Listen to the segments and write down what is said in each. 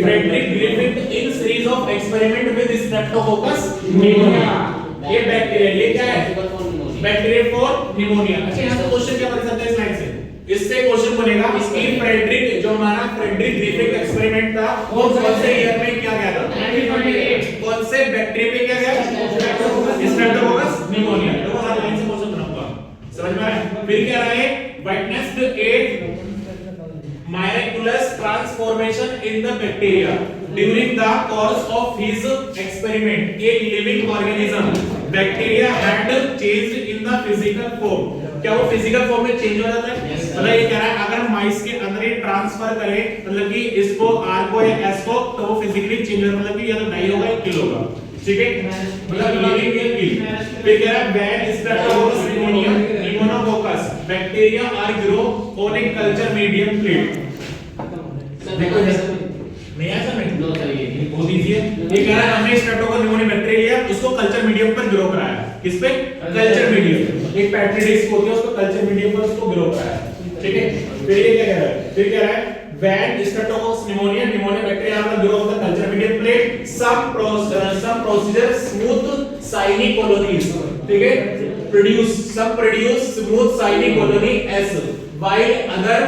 Frederick Griffith in series of experiment with streptococcus pneumonia. ये bacteria, ये क्या है? Bacteria for pneumonia. अच्छा, यहाँ से क्वेश्चन क्या बन सकता है इस लाइन से? इससे क्वेश्चन बनेगा कि फ्रेडरिक, जो हमारा फ्रेडरिक ग्रिफिथ एक्सपेरिमेंट था, वो कौन से ईयर में किया गया था? 1928। कौन से बैक्टीरिया पे किया गया? Streptococcus pneumonia. तो हर लाइन से क्वेश्चन बनाऊंगा, समझ में आया? फिर क्या रहा है? Witnessed A miraculous transformation in the bacteria during the course of his experiment. A living organism bacteria had changed in the physical form. क्या वो फिजिकल फॉर्म में चेंज हो जाता है? मतलब ये कह रहा है अगर हम माइस के अंदर ये ट्रांसफर करें, मतलब कि इसको आर को या एस को, तो वो फिजिकली चेंज होगा, मतलब कि या तो डाई होगा या किल होगा, ठीक है? मतलब लिविंग या किल। फिर कह रहा है when Streptococcus pneumoniae pneumococcus bacteria are grow on a culture medium plate. देखो नहीं ऐसा नहीं, नो सर ये बहुत इजी है। ये कह रहा है हमने स्ट्रेप्टोकोकस निमोनिया बैक्टीरिया उसको कल्चर मीडियम पर ग्रो कराया। किस पे? Culture medium. एक पेट्री डिस्क होती है, उसको कल्चर मीडियम पर उसको ग्रो कराया, ठीक है? फिर ये क्या कह रहा है? फिर कह रहा है when streptococcus pneumonia bacteria are grow of the culture medium plate, some procedure smooth shiny colonies, ठीक है? produce smooth shiny colony s, while other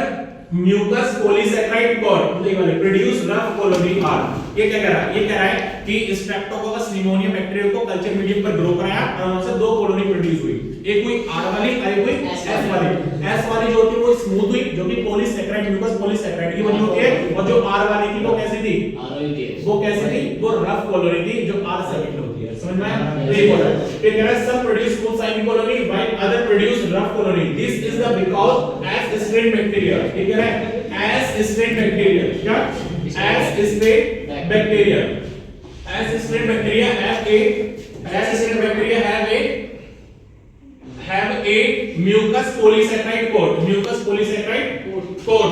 mucus polysaccharide cord produce rough colony r। ये क्या कह रहा है? ये कह रहा है कि स्ट्रेप्टोकोकस निमोनिया बैक्टीरिया को कल्चर मीडियम पर ग्रो कराया और उनसे दो कॉलोनी प्रोड्यूस हुई, एक हुई आर वाली और एक हुई एस वाली। एस वाली जो होती है वो स्मूथ हुई, जो कि पॉलीसैकेराइड म्यूकस पॉलीसैकेराइड की बनी होती है, और जो आर वाली थी वो कैसी थी? वो कैसी थी? वो रफ कॉलोनी थी, जो आर सेकेंड होती है, समझ में आया? ये बोला फिर कह रहा है सब produce smooth shiny colony while other produce rough colony. This is the because S strain bacteria, ये कह रहा है एस स्ट्रेन बैक्टीरिया, क्या? S strain bacteria, S strain bacteria have a mucus polysaccharide coat, mucus polysaccharide coat